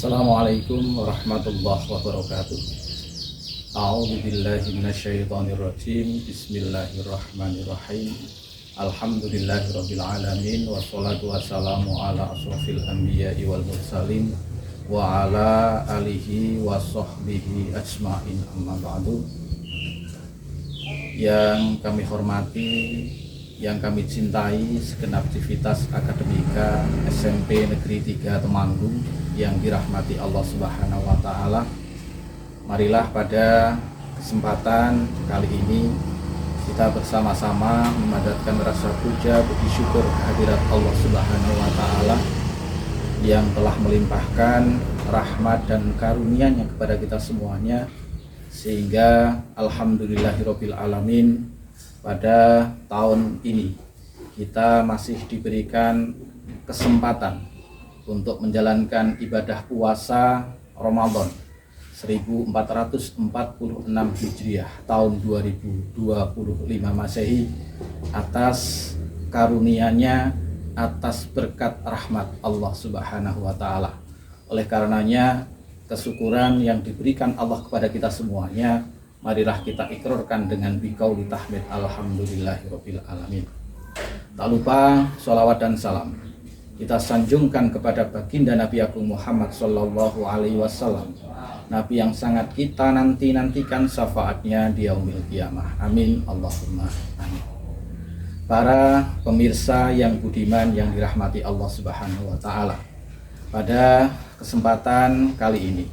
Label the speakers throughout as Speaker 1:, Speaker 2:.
Speaker 1: Assalamualaikum warahmatullahi wabarakatuh. A'udzu billahi minasyaitonir rajim. Bismillahirrahmanirrahim. Alhamdulillahirabbil alamin wassalatu wassalamu ala asrofil anbiya'i wal mursalin wa ala alihi wa sahbihi ajmain, amma ba'du. Yang kami hormati, yang kami cintai segenap civitas akademika SMP Negeri 3 Temanggung yang dirahmati Allah Subhanahu wa taala. Marilah pada kesempatan kali ini kita bersama-sama memadatkan rasa puja puji syukur kehadirat Allah Subhanahu wa taala yang telah melimpahkan rahmat dan karunia-Nya kepada kita semuanya, sehingga alhamdulillahirabbil alamin pada tahun ini kita masih diberikan kesempatan untuk menjalankan ibadah puasa Ramadan 1446 Hijriah tahun 2025 Masehi atas karunia-Nya, atas berkat rahmat Allah Subhanahu wa taala. Oleh karenanya kesyukuran yang diberikan Allah kepada kita semuanya, marilah kita ikrarkan dengan biqauli tahmid alhamdulillahirabbil alamin. Tak lupa sholawat dan salam kita sanjungkan kepada baginda Nabi Agung Muhammad sallallahu alaihi wasallam, Nabi yang sangat kita nantikan syafaatnya di yaumil qiyamah. Amin Allahumma amin. Para pemirsa yang budiman yang dirahmati Allah Subhanahu wa taala, pada kesempatan kali ini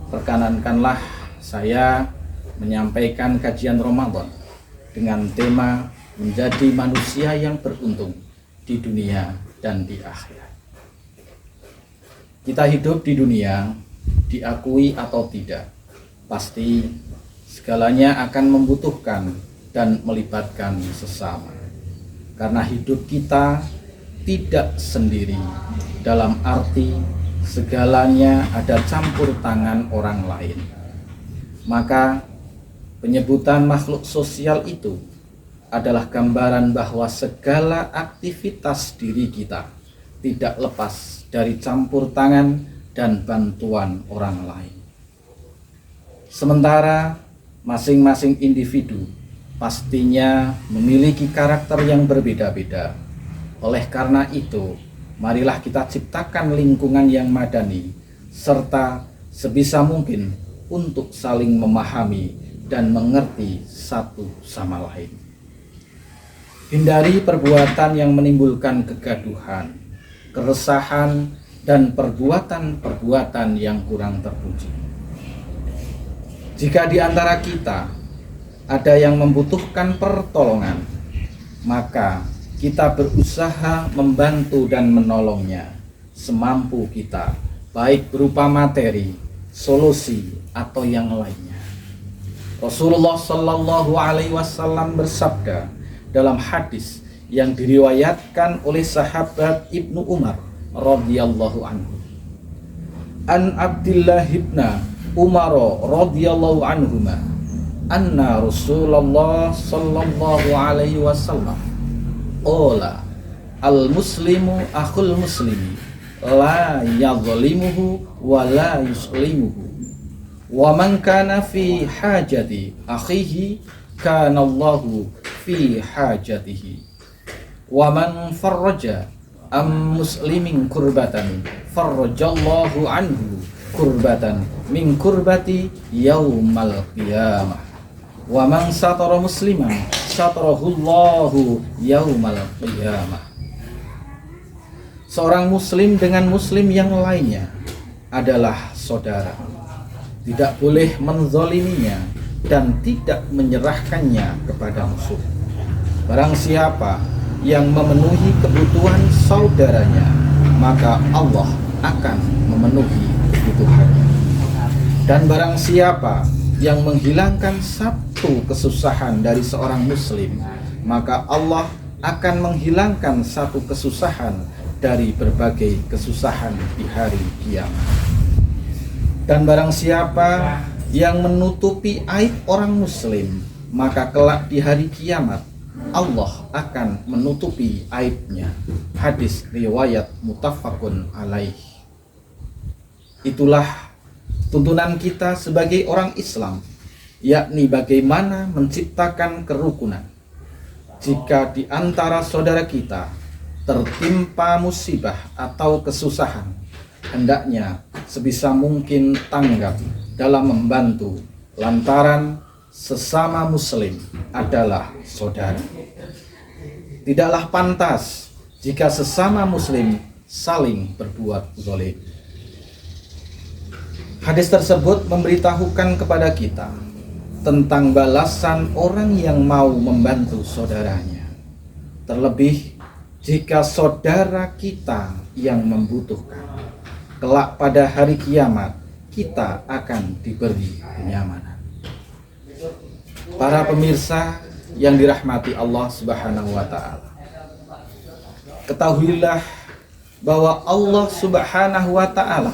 Speaker 1: perkenankanlah saya menyampaikan kajian Ramadan dengan tema menjadi manusia yang beruntung di dunia dan di akhirat. Kita hidup di dunia, diakui atau tidak, pasti segalanya akan membutuhkan dan melibatkan sesama. Karena hidup kita tidak sendiri, dalam arti segalanya ada campur tangan orang lain. Maka penyebutan makhluk sosial itu adalah gambaran bahwa segala aktivitas diri kita tidak lepas dari campur tangan dan bantuan orang lain. Sementara masing-masing individu pastinya memiliki karakter yang berbeda-beda. Oleh karena itu, marilah kita ciptakan lingkungan yang madani serta sebisa mungkin untuk saling memahami dan mengerti satu sama lain. Hindari perbuatan yang menimbulkan kegaduhan, keresahan, dan perbuatan-perbuatan yang kurang terpuji. Jika di antara kita ada yang membutuhkan pertolongan, maka kita berusaha membantu dan menolongnya semampu kita, baik berupa materi, solusi, atau yang lainnya. Rasulullah Shallallahu Alaihi Wasallam bersabda dalam hadis yang diriwayatkan oleh sahabat Ibnu Umar radhiyallahu anhu, an Abdullah ibn Umar radhiyallahu anhuma anna Rasulullah sallallahu alaihi wasallam qala al muslimu akhul muslimi la yadhlimuhu wa la yuslimuhu wa man kana fi hajati akhihi kana Allahu fi hajatihi wa man farraja am muslimin kurbatan farrajallahu anhu kurbatan min kurbati yaumal qiyamah wa man satara musliman satarahullahu yaumal qiyamah. Seorang muslim dengan muslim yang lainnya adalah saudara, tidak boleh menzaliminya dan tidak menyerahkannya kepada musuh. Barang siapa yang memenuhi kebutuhan saudaranya, maka Allah akan memenuhi kebutuhannya. Dan barang siapa yang menghilangkan satu kesusahan dari seorang muslim, maka Allah akan menghilangkan satu kesusahan dari berbagai kesusahan di hari kiamat. Dan barang siapa yang menutupi aib orang muslim, maka kelak di hari kiamat Allah akan menutupi aibnya. Hadis riwayat muttafaqun alaih. Itulah tuntunan kita sebagai orang Islam, yakni bagaimana menciptakan kerukunan. Jika di antara saudara kita tertimpa musibah atau kesusahan, hendaknya sebisa mungkin tanggap dalam membantu, lantaran sesama muslim adalah saudara. Tidaklah pantas jika sesama muslim saling berbuat zalim. Hadis tersebut memberitahukan kepada kita tentang balasan orang yang mau membantu saudaranya. Terlebih jika saudara kita yang membutuhkan. Kelak pada hari kiamat kita akan diberi kenyamanan. Para pemirsa yang dirahmati Allah Subhanahu wa taala. Ketahuilah bahwa Allah Subhanahu wa taala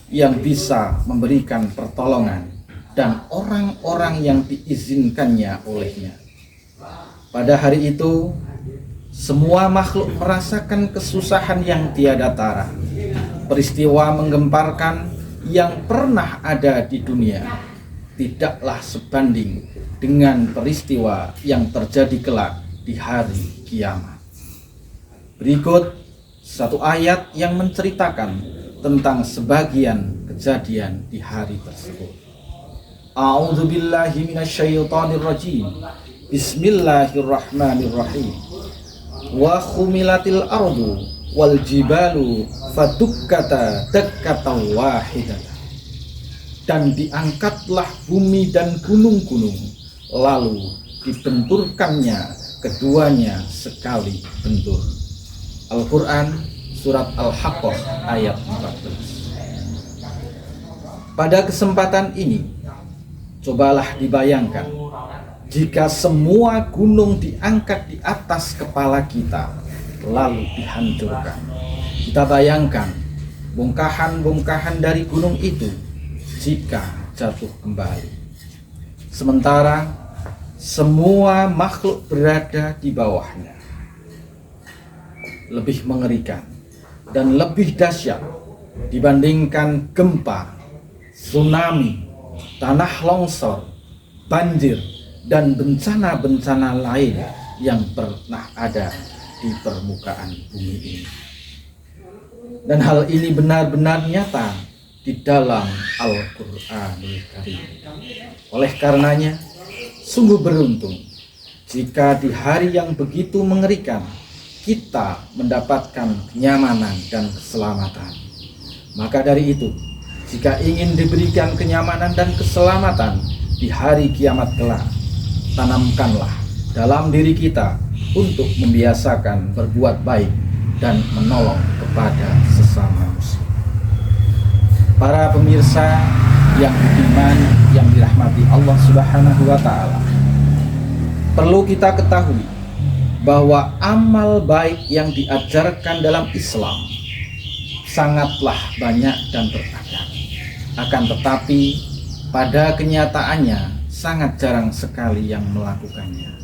Speaker 1: yang bisa memberikan pertolongan dan orang-orang yang diizinkannya olehnya. Pada hari itu, semua makhluk merasakan kesusahan yang tiada tara. Peristiwa menggemparkan yang pernah ada di dunia tidaklah sebanding dengan peristiwa yang terjadi kelak di hari kiamat. Berikut satu ayat yang menceritakan tentang sebagian kejadian di hari tersebut. A'udzubillahi minasyaitonirrajim. Bismillahirrahmanirrahim. Wa khumilatil ardu wal jibalu fadukkata dakkatan wahidatan. Dan diangkatlah bumi dan gunung-gunung, lalu dibenturkannya keduanya sekali bentur. Al-Quran Surat Al-Haqqah ayat 14. Pada kesempatan ini, cobalah dibayangkan jika semua gunung diangkat di atas kepala kita lalu dihancurkan. Kita bayangkan bongkahan-bongkahan dari gunung itu jika jatuh kembali. Sementara semua makhluk berada di bawahnya. Lebih mengerikan dan lebih dahsyat dibandingkan gempa, tsunami, tanah longsor, banjir, dan bencana-bencana lain yang pernah ada di permukaan bumi ini. Dan hal ini benar-benar nyata di dalam Al-Qur'anul Karim. Oleh karenanya, sungguh beruntung jika di hari yang begitu mengerikan kita mendapatkan kenyamanan dan keselamatan. Maka dari itu, jika ingin diberikan kenyamanan dan keselamatan di hari kiamat kelak, tanamkanlah dalam diri kita untuk membiasakan berbuat baik dan menolong kepada sesama muslim. Para pemirsa yang beriman, yang dirahmati Allah Subhanahu wa taala, perlu kita ketahui bahwa amal baik yang diajarkan dalam Islam sangatlah banyak dan beragam. Akan tetapi pada kenyataannya sangat jarang sekali yang melakukannya.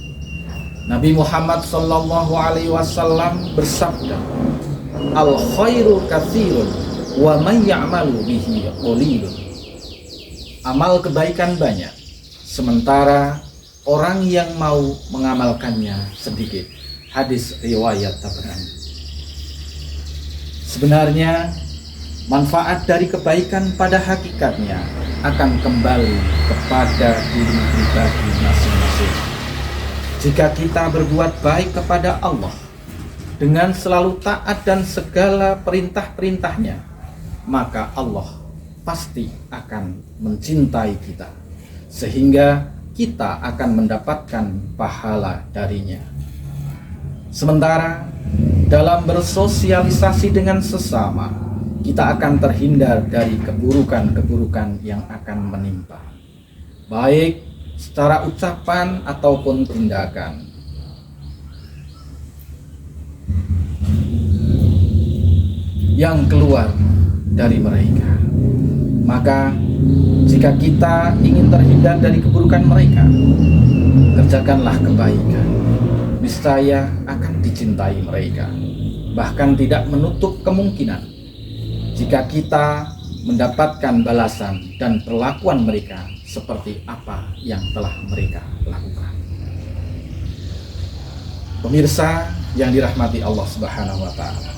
Speaker 1: Nabi Muhammad SAW bersabda, "Al khairu katsirun wa man ya'malu bihi qalilun." Amal kebaikan banyak, sementara orang yang mau mengamalkannya sedikit. Hadis riwayat Tabrani. Sebenarnya manfaat dari kebaikan pada hakikatnya akan kembali kepada diri pribadi masing-masing. Jika kita berbuat baik kepada Allah dengan selalu taat dan segala perintah-perintahnya, maka Allah pasti akan mencintai kita, sehingga kita akan mendapatkan pahala darinya. Sementara dalam bersosialisasi dengan sesama, kita akan terhindar dari keburukan-keburukan yang akan menimpa, baik secara ucapan ataupun tindakan. Yang keluar dari mereka. Maka jika kita ingin terhindar dari keburukan mereka, kerjakanlah kebaikan. Niscaya akan dicintai mereka. Bahkan tidak menutup kemungkinan jika kita mendapatkan balasan dan perlakuan mereka seperti apa yang telah mereka lakukan. Pemirsa yang dirahmati Allah Subhanahu wa Ta'ala,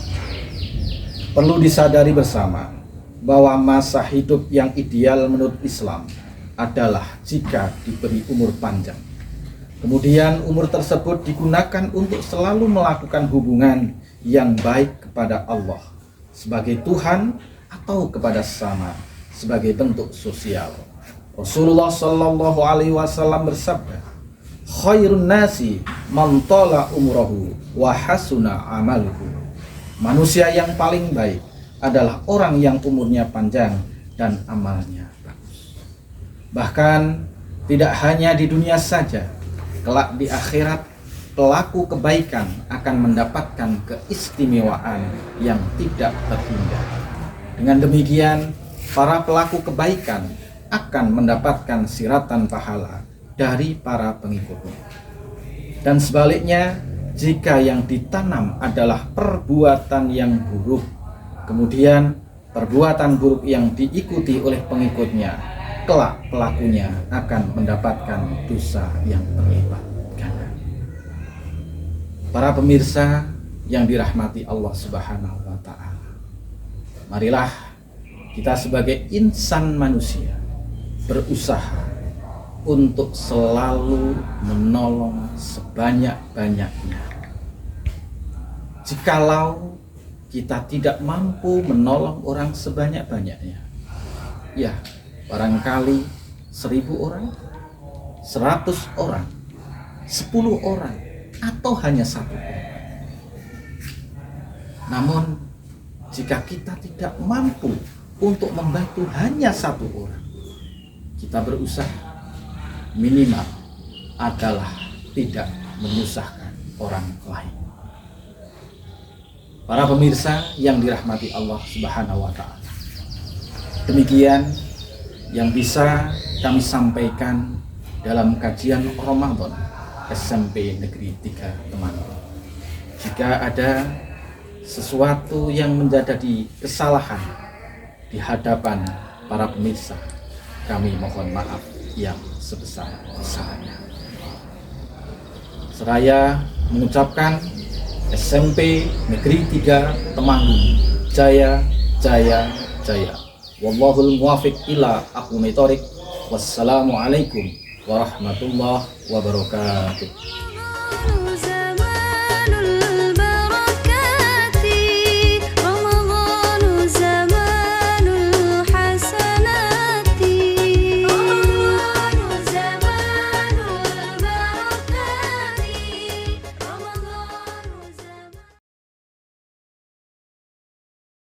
Speaker 1: perlu disadari bersama bahwa masa hidup yang ideal menurut Islam adalah jika diberi umur panjang. Kemudian umur tersebut digunakan untuk selalu melakukan hubungan yang baik kepada Allah sebagai Tuhan atau kepada sesama sebagai bentuk sosial. Rasulullah Shallallahu Alaihi Wasallam bersabda, "Khairun nasi man tala umrohu wa hasuna amaluhu." Manusia yang paling baik adalah orang yang umurnya panjang dan amalnya bagus. Bahkan tidak hanya di dunia saja, kelak di akhirat pelaku kebaikan akan mendapatkan keistimewaan yang tidak terhingga. Dengan demikian, para pelaku kebaikan akan mendapatkan siratan pahala dari para pengikutnya. Dan sebaliknya, jika yang ditanam adalah perbuatan yang buruk, kemudian perbuatan buruk yang diikuti oleh pengikutnya, kelak pelakunya akan mendapatkan dosa yang berlipat ganda. Para pemirsa yang dirahmati Allah Subhanahu wa Ta'ala, marilah kita sebagai insan manusia berusaha untuk selalu menolong sebanyak-banyaknya. Jikalau kita tidak mampu menolong orang sebanyak-banyaknya, ya barangkali 1000 orang, 100 orang, 10 orang, atau hanya 1 orang. Namun jika kita tidak mampu untuk membantu hanya 1 orang, kita berusaha minimal adalah tidak menyusahkan orang lain. Para pemirsa yang dirahmati Allah Subhanahu wa Ta'ala, demikian yang bisa kami sampaikan dalam kajian Ramadan SMP Negeri 3 Temanggung. Jika ada sesuatu yang menjadi kesalahan di hadapan para pemirsa, kami mohon maaf yang sebesar-besarnya. Seraya mengucapkan SMP Negeri 3 Temanggung, Jaya, Jaya, Jaya. Wallahul muwafiq ila aqwamit thoriq. Wassalamualaikum warahmatullahi wabarakatuh.